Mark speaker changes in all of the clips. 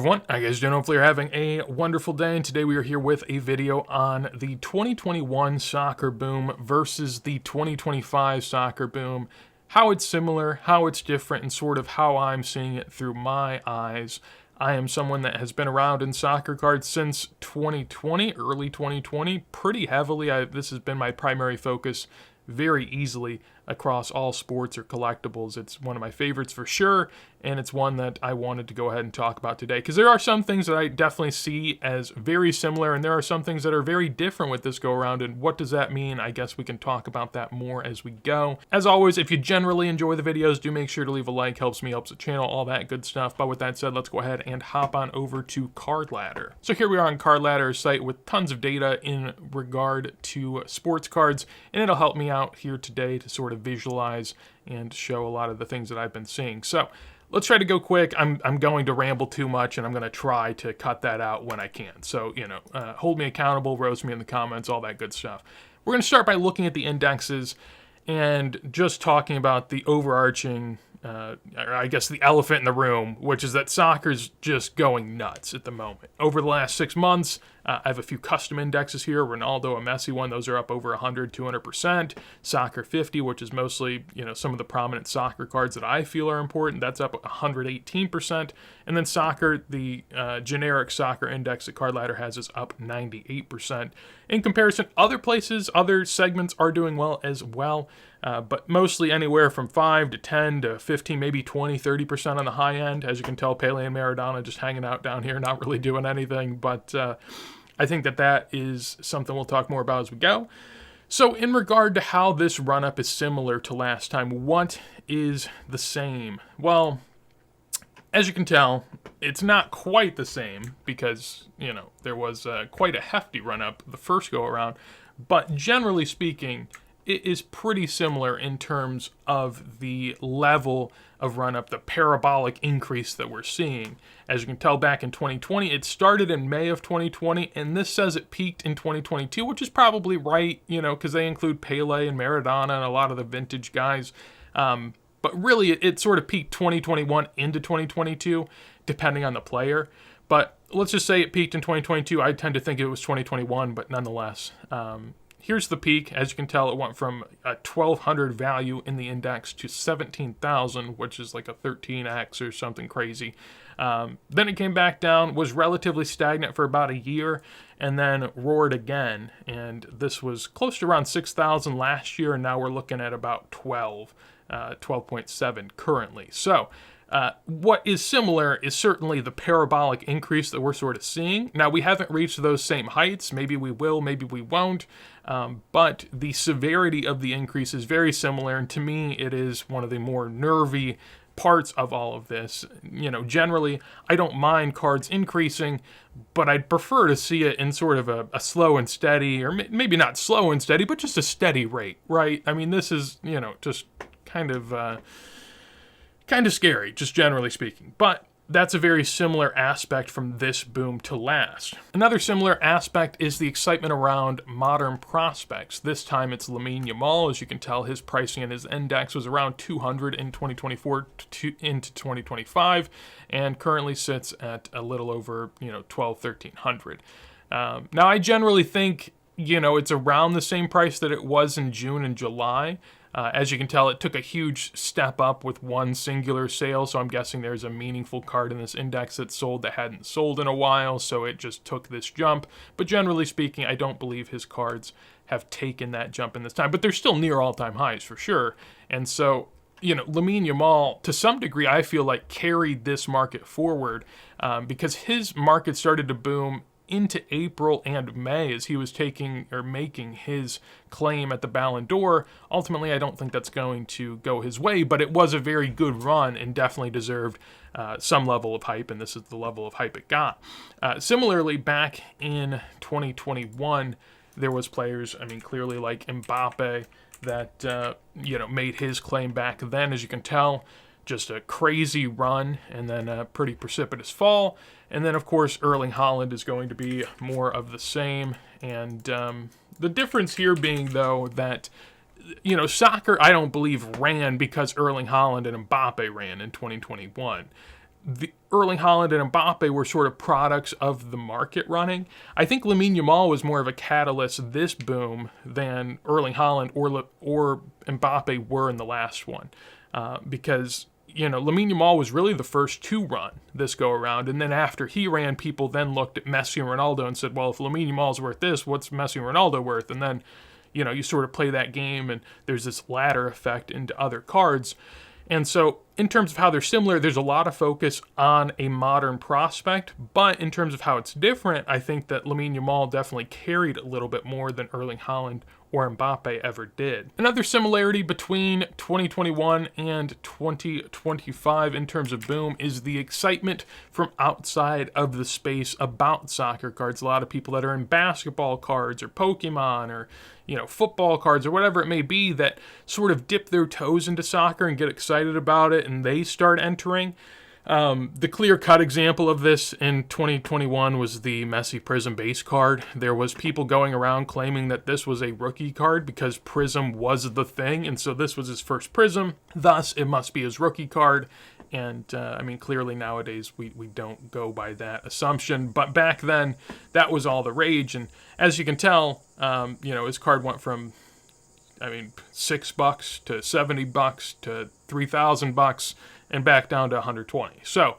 Speaker 1: everyone, I guys doing? Hopefully you're having a wonderful day, and today we are here with a video on the 2021 soccer boom versus the 2025 soccer boom, how it's similar, how it's different, and sort of how I'm seeing it through my eyes. I am someone that has been around in soccer cards since 2020, early 2020, pretty heavily. This has been my primary focus very easily across all sports or collectibles. It's one of my favorites for sure, and it's one that I wanted to go ahead and talk about today because there are some things that I definitely see as very similar, and there are some things that are very different with this go around. And what does that mean? I guess we can talk about that more as we go. As always, if you generally enjoy the videos, do make sure to leave a like. Helps me, helps the channel, all that good stuff. But with that said, let's go ahead and hop on over to Card Ladder. So here we are on Card Ladder's site with tons of data in regard to sports cards, and it'll help me out here today to sort of visualize and show a lot of the things that I've been seeing. So let's try to go quick. I'm going to ramble too much, and I'm going to try to cut that out when I can. So, hold me accountable, roast me in the comments, all that good stuff. We're going to start by looking at the indexes and just talking about the overarching, or I guess the elephant in the room, which is that soccer's just going nuts at the moment. Over the last 6 months, I have a few custom indexes here. Ronaldo, a Messi one, those are up over 100, 200%. Soccer 50, which is mostly, some of the prominent soccer cards that I feel are important, that's up 118%. And then soccer, the generic soccer index that Card Ladder has is up 98%. In comparison, other places, other segments are doing well as well, but mostly anywhere from 5 to 10 to 15, maybe 20, 30% on the high end. As you can tell, Pele and Maradona just hanging out down here, not really doing anything, but I think that is something we'll talk more about as we go. So in regard to how this run-up is similar to last time, what is the same? Well, as you can tell, it's not quite the same because, there was quite a hefty run-up the first go-around, but generally speaking, it is pretty similar in terms of the level of run-up, the parabolic increase that we're seeing. As you can tell, back in 2020, it started in May of 2020, and this says it peaked in 2022, which is probably right, because they include Pele and Maradona and a lot of the vintage guys. But really, it sort of peaked 2021 into 2022, depending on the player. But let's just say it peaked in 2022. I tend to think it was 2021, but nonetheless. Here's the peak. As you can tell, it went from a 1,200 value in the index to 17,000, which is like a 13x or something crazy. Then it came back down, was relatively stagnant for about a year, and then roared again. And this was close to around 6,000 last year, and now we're looking at about 12.7 currently. So what is similar is certainly the parabolic increase that we're sort of seeing. Now, we haven't reached those same heights. Maybe we will, maybe we won't. But the severity of the increase is very similar, and to me, it is one of the more nervy parts of all of this. Generally, I don't mind cards increasing, but I'd prefer to see it in sort of a slow and steady, or maybe not slow and steady, but just a steady rate, right? I mean, this is, just kind of scary, just generally speaking. But that's a very similar aspect from this boom to last. Another similar aspect is the excitement around modern prospects. This time it's Lamine Yamal. As you can tell, his pricing in his index was around 200 in 2024 into 2025, and currently sits at a little over 1,300. Now, I generally think it's around the same price that it was in June and July. As you can tell, it took a huge step up with one singular sale, so I'm guessing there's a meaningful card in this index that sold that hadn't sold in a while, so it just took this jump. But generally speaking, I don't believe his cards have taken that jump in this time, but they're still near all-time highs for sure. And so, Lamine Yamal, to some degree, I feel like carried this market forward because his market started to boom into April and May as he was making his claim at the Ballon d'Or. Ultimately, I don't think that's going to go his way, but it was a very good run and definitely deserved some level of hype, and this is the level of hype it got. Similarly, back in 2021, there was players, clearly like Mbappe, that, made his claim back then. As you can tell, just a crazy run and then a pretty precipitous fall. And then, of course, Erling Haaland is going to be more of the same. And the difference here being, though, that, soccer, I don't believe, ran because Erling Haaland and Mbappe ran in 2021. Erling Haaland and Mbappe were sort of products of the market running. I think Lamine Yamal was more of a catalyst this boom than Erling Haaland or Mbappe were in the last one, because Lamine Yamal was really the first to run this go around, and then after he ran, people then looked at Messi and Ronaldo and said, well, if Lamine Yamal's worth this, what's Messi and Ronaldo worth? And then you sort of play that game, and there's this ladder effect into other cards. And so in terms of how they're similar, there's a lot of focus on a modern prospect, but in terms of how it's different, I think that Lamine Yamal definitely carried a little bit more than Erling Haaland or Mbappe ever did. Another similarity between 2021 and 2025 in terms of boom is the excitement from outside of the space about soccer cards. A lot of people that are in basketball cards or Pokemon or football cards or whatever it may be that sort of dip their toes into soccer and get excited about it, and they start entering. The clear-cut example of this in 2021 was the Messi Prism base card. There was people going around claiming that this was a rookie card because Prism was the thing, and so this was his first Prism. Thus, it must be his rookie card. And, clearly nowadays we don't go by that assumption. But back then, that was all the rage. And as you can tell, his card went from, $6 to $70 to $3,000 and back down to $120. So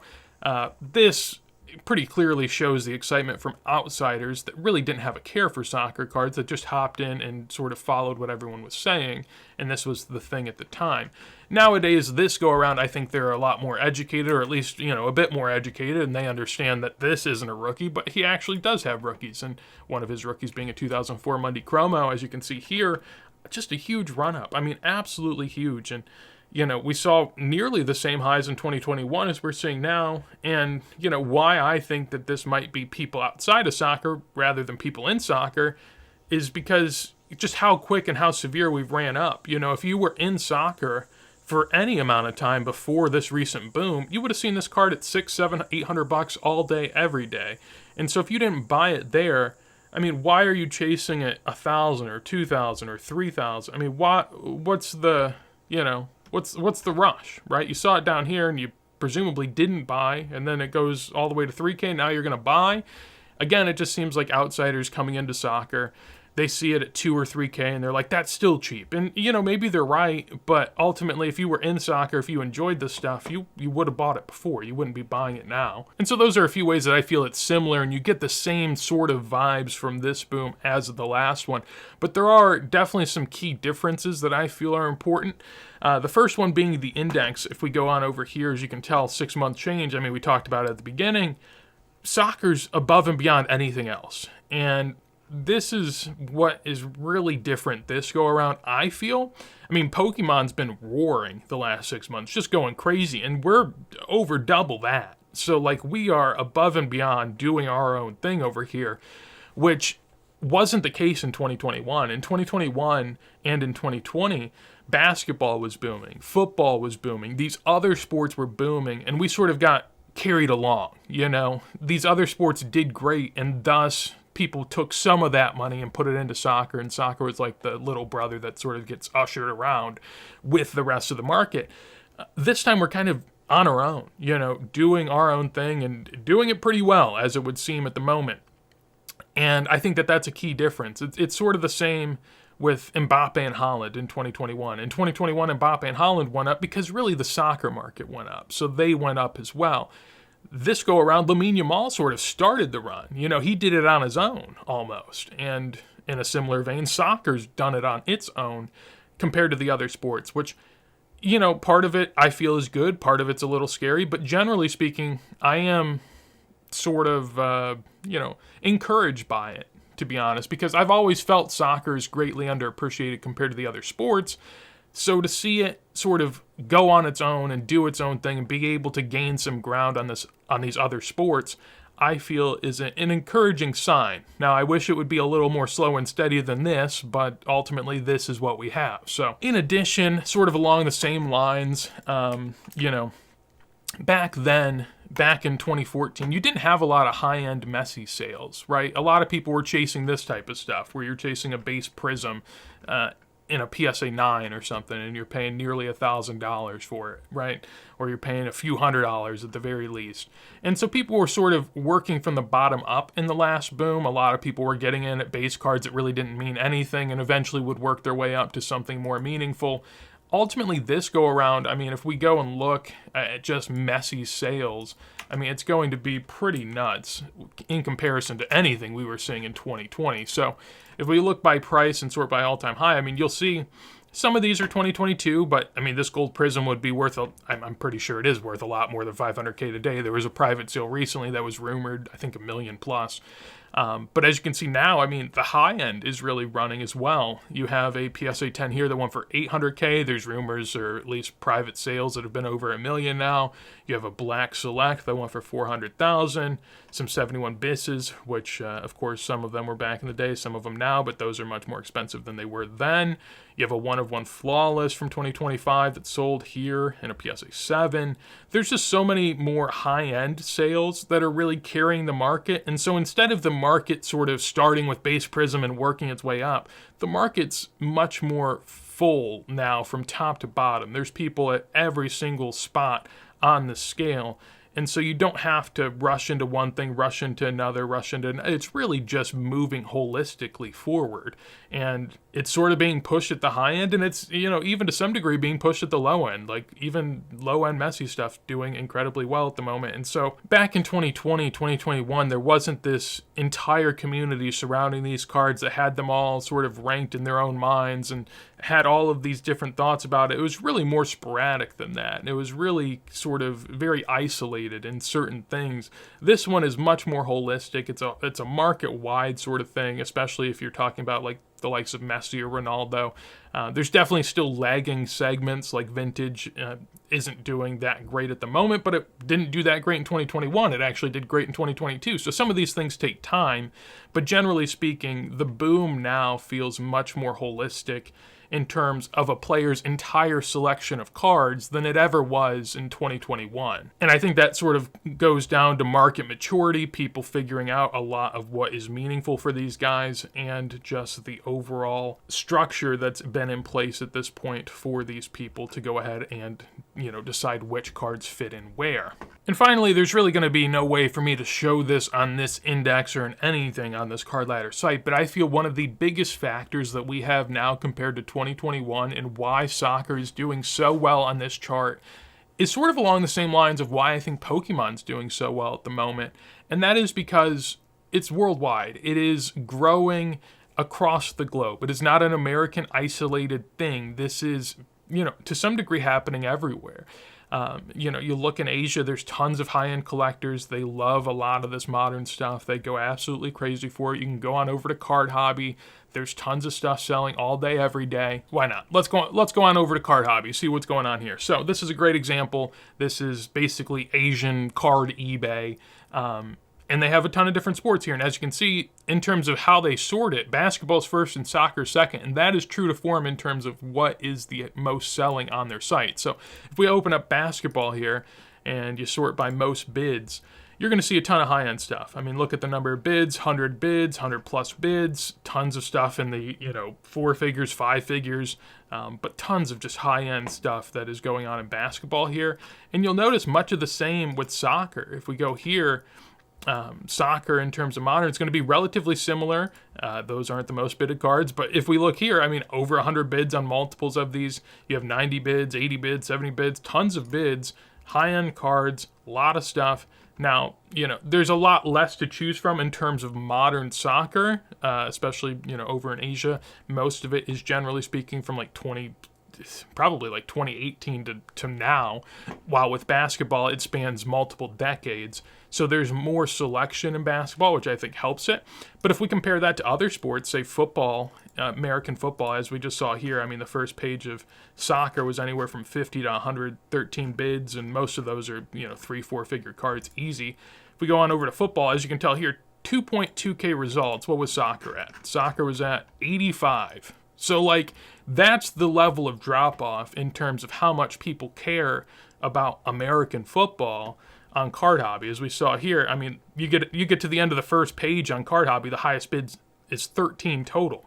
Speaker 1: this pretty clearly shows the excitement from outsiders that really didn't have a care for soccer cards, that just hopped in and sort of followed what everyone was saying, and this was the thing at the time. Nowadays, this go around, I think they're a lot more educated, or at least, a bit more educated, and they understand that this isn't a rookie, but he actually does have rookies, and one of his rookies being a 2004 Monday Chromo, as you can see here, just a huge run-up. Absolutely huge, and we saw nearly the same highs in 2021 as we're seeing now. And, why I think that this might be people outside of soccer rather than people in soccer is because just how quick and how severe we've ran up. If you were in soccer for any amount of time before this recent boom, you would have seen this card at $600, $700, $800 all day, every day. And so if you didn't buy it there, why are you chasing it $1,000 or $2,000 or $3,000? What's the, What's the rush, right? You saw it down here and you presumably didn't buy, and then it goes all the way to 3K. Now you're going to buy. Again, it just seems like outsiders coming into soccer, they see it at 2 or 3K and they're like, that's still cheap. And, maybe they're right, but ultimately, if you were in soccer, if you enjoyed this stuff, you would have bought it before. You wouldn't be buying it now. And so those are a few ways that I feel it's similar, and you get the same sort of vibes from this boom as the last one. But there are definitely some key differences that I feel are important. The first one being the index. If we go on over here, as you can tell, 6-month change. We talked about it at the beginning. Soccer's above and beyond anything else. And this is what is really different this go around, I feel. Pokemon's been roaring the last 6 months, just going crazy, and we're over double that. So, we are above and beyond doing our own thing over here, which wasn't the case in 2021. In 2021 and in 2020, basketball was booming, football was booming, these other sports were booming, and we sort of got carried along, These other sports did great, and thus people took some of that money and put it into soccer, and soccer was like the little brother that sort of gets ushered around with the rest of the market. This time we're kind of on our own, doing our own thing and doing it pretty well, as it would seem at the moment. And I think that that's a key difference. It's sort of the same with Mbappe and Haaland in 2021. In 2021, Mbappe and Haaland went up because really the soccer market went up, so they went up as well. This go around, Lamine Yamal sort of started the run. He did it on his own almost. And in a similar vein, soccer's done it on its own compared to the other sports, which, part of it I feel is good, part of it's a little scary, but generally speaking, I am sort of, encouraged by it, to be honest, because I've always felt soccer is greatly underappreciated compared to the other sports. So to see it sort of go on its own and do its own thing and be able to gain some ground on these other sports, I feel is an encouraging sign. Now, I wish it would be a little more slow and steady than this, but ultimately this is what we have. So in addition, sort of along the same lines, back in 2014, you didn't have a lot of high-end Messi sales, right? A lot of people were chasing this type of stuff, where you're chasing a base Prism, in a PSA 9 or something, and you're paying nearly $1,000 for it, right? Or you're paying a few $100s at the very least. And so people were sort of working from the bottom up in the last boom. A lot of people were getting in at base cards that really didn't mean anything and eventually would work their way up to something more meaningful. Ultimately, this go around, I mean, if we go and look at just Messi's sales, I mean, it's going to be pretty nuts in comparison to anything we were seeing in 2020. So if we look by price and sort by all-time high, I mean, you'll see some of these are 2022, but I mean, this gold prism would be worth, I'm pretty sure it is worth a lot more than $500K today. There was a private sale recently that was rumored, I think, $1 million plus. But as you can see now, I mean, the high end is really running as well. You have a PSA 10 here that went for $800K. There's rumors, or at least private sales, that have been over $1 million now. You have a Black Select that went for $400,000. Some 71 Bisses, which, of course, some of them were back in the day, some of them now, but those are much more expensive than they were then. You have a 1/1 Flawless from 2025 that sold here in a PSA 7. There's just so many more high-end sales that are really carrying the market. And so instead of the market sort of starting with base prism and working its way up, the market's much more full now from top to bottom. There's people at every single spot on the scale. And so you don't have to rush into one thing, rush into another, rush into another. It's really just moving holistically forward. And it's sort of being pushed at the high end, and it's, you know, even to some degree being pushed at the low end. Like even low-end Messi stuff doing incredibly well at the moment. And so back in 2020, 2021, there wasn't this entire community surrounding these cards that had them all sort of ranked in their own minds and had all of these different thoughts about it. It was really more sporadic than that. It was really sort of very isolated in certain things. This one is much more holistic. It's a market-wide sort of thing, especially if you're talking about like the likes of Messi or Ronaldo. There's definitely still lagging segments, like vintage isn't doing that great at the moment, but it didn't do that great in 2021. It actually did great in 2022. So some of these things take time, but generally speaking, the boom now feels much more holistic in terms of a player's entire selection of cards than it ever was in 2021. And I think that sort of goes down to market maturity, people figuring out a lot of what is meaningful for these guys, and just the overall structure that's been in place at this point for these people to go ahead and, you know, decide which cards fit in where. And finally, there's really going to be no way for me to show this on this index or in anything on this Card Ladder site, but I feel one of the biggest factors that we have now compared to 2021 and why soccer is doing so well on this chart is sort of along the same lines of why I think Pokemon's doing so well at the moment, and that is because it's worldwide. It is growing across the globe. It is not an American isolated thing. This is, you know, to some degree happening everywhere. You know, you look in Asia, there's tons of high-end collectors. They love a lot of this modern stuff. They go absolutely crazy for it. You can go on over to Card Hobby. There's tons of stuff selling all day, every day. Why not? Let's go on over to Card Hobby, see what's going on here. So this is a great example. This is basically Asian card eBay. And they have a ton of different sports here. And as you can see, in terms of how they sort it, basketball's first and soccer's second. And that is true to form in terms of what is the most selling on their site. So if we open up basketball here and you sort by most bids, you're going to see a ton of high-end stuff. I mean, look at the number of bids, 100 bids, 100-plus bids, tons of stuff in the, you know, 4 figures, 5 figures, but tons of just high-end stuff that is going on in basketball here. And you'll notice much of the same with soccer. If we go here, soccer in terms of modern, it's going to be relatively similar. Those aren't the most bidded cards, but if we look here, I mean, over 100 bids on multiples of these. You have 90 bids, 80 bids, 70 bids, tons of bids, high-end cards, a lot of stuff. Now, you know, there's a lot less to choose from in terms of modern soccer, especially, you know, over in Asia. Most of it is generally speaking from like probably like 2018 to now, while with basketball, it spans multiple decades. So there's more selection in basketball, which I think helps it. But if we compare that to other sports, say football, American football, as we just saw here, I mean, the first page of soccer was anywhere from 50 to 113 bids, and most of those are, you know, 3-4 figure cards, easy. If we go on over to football, as you can tell here, 2.2K results. What was soccer at? Soccer was at 85. So, like, that's the level of drop-off in terms of how much people care about American football on Card Hobby. As we saw here, I mean, you get to the end of the first page on Card Hobby, the highest bid is 13 total.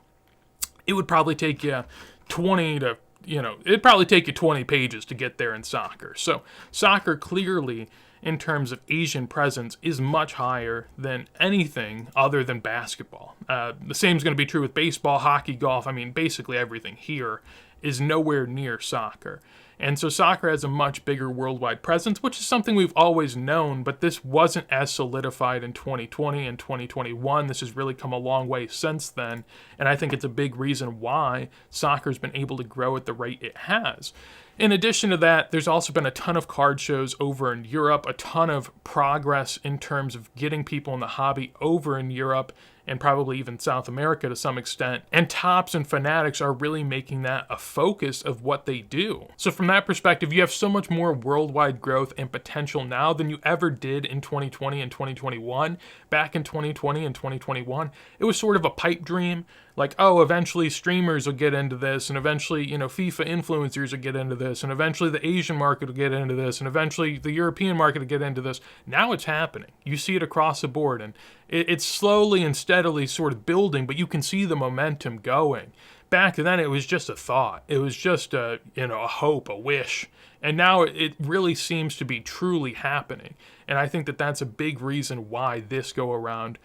Speaker 1: It would probably take you 20 to, it'd probably take you 20 pages to get there in soccer. So soccer clearly, in terms of Asian presence, is much higher than anything other than basketball. The same is going to be true with baseball, hockey, golf. I mean, basically everything here is nowhere near soccer. And so soccer has a much bigger worldwide presence, which is something we've always known, but this wasn't as solidified in 2020 and 2021. This has really come a long way since then, and I think it's a big reason why soccer's been able to grow at the rate it has. In addition to that, there's also been a ton of card shows over in Europe, a ton of progress in terms of getting people in the hobby over in Europe and probably even South America to some extent. And Topps and Fanatics are really making that a focus of what they do. So from that perspective, you have so much more worldwide growth and potential now than you ever did in 2020 and 2021. Back in 2020 and 2021, it was sort of a pipe dream. Like, oh, eventually streamers will get into this, and eventually, FIFA influencers will get into this, and eventually the Asian market will get into this, and eventually the European market will get into this. Now it's happening. You see it across the board, and it's slowly and steadily sort of building, but you can see the momentum going. Back then, it was just a thought. It was just a hope, a wish. And now it really seems to be truly happening. And I think that that's a big reason why this go around,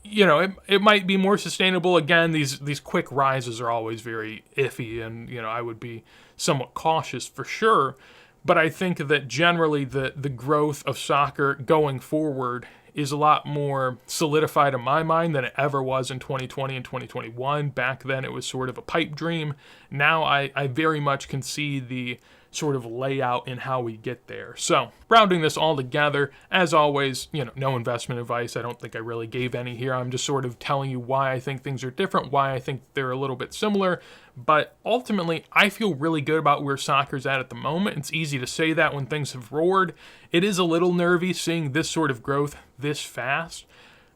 Speaker 1: it might be more sustainable. Again, these quick rises are always very iffy, and, I would be somewhat cautious for sure. But I think that generally the growth of soccer going forward is a lot more solidified in my mind than it ever was in 2020 and 2021. Back then, it was sort of a pipe dream. Now I very much can see the sort of layout in how we get there. So, rounding this all together, as always, no investment advice. I don't think I really gave any here. I'm just sort of telling you why I think things are different, why I think they're a little bit similar. But ultimately, I feel really good about where soccer's at the moment. It's easy to say that when things have roared. It is a little nervy seeing this sort of growth this fast.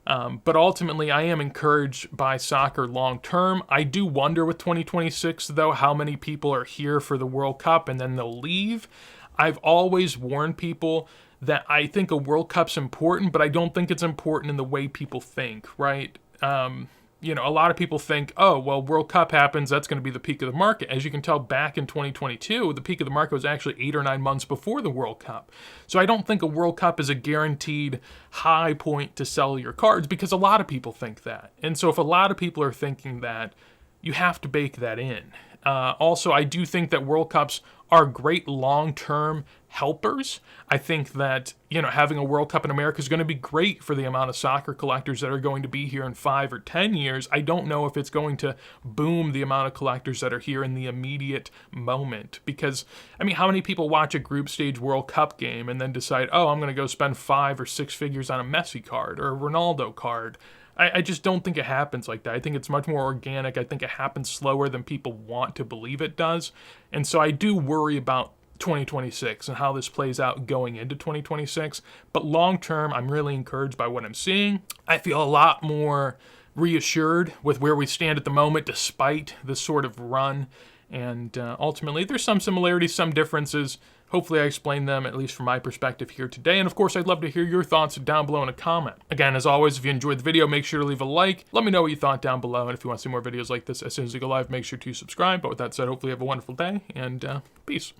Speaker 1: But ultimately, I am encouraged by soccer long term. I do wonder with 2026, though, how many people are here for the World Cup and then they'll leave. I've always warned people that I think a World Cup's important, but I don't think it's important in the way people think, right? A lot of people think, oh, well, World Cup happens, that's going to be the peak of the market. As you can tell, back in 2022, the peak of the market was actually 8 or 9 months before the World Cup. So I don't think a World Cup is a guaranteed high point to sell your cards, because a lot of people think that. And so if a lot of people are thinking that, you have to bake that in. Also, I do think that World Cups are great long-term helpers. I think that, having a World Cup in America is going to be great for the amount of soccer collectors that are going to be here in 5 or 10 years. I don't know if it's going to boom the amount of collectors that are here in the immediate moment. Because, how many people watch a group stage World Cup game and then decide, oh, I'm going to go spend 5 or 6 figures on a Messi card or a Ronaldo card? I just don't think it happens like that. I think it's much more organic. I think it happens slower than people want to believe it does. And so I do worry about 2026 and how this plays out going into 2026. But long term, I'm really encouraged by what I'm seeing. I feel a lot more reassured with where we stand at the moment, despite this sort of run. And ultimately, there's some similarities, some differences. Hopefully I explained them, at least from my perspective here today. And of course, I'd love to hear your thoughts down below in a comment. Again, as always, if you enjoyed the video, make sure to leave a like. Let me know what you thought down below. And if you want to see more videos like this as soon as they go live, make sure to subscribe. But with that said, hopefully you have a wonderful day, and peace.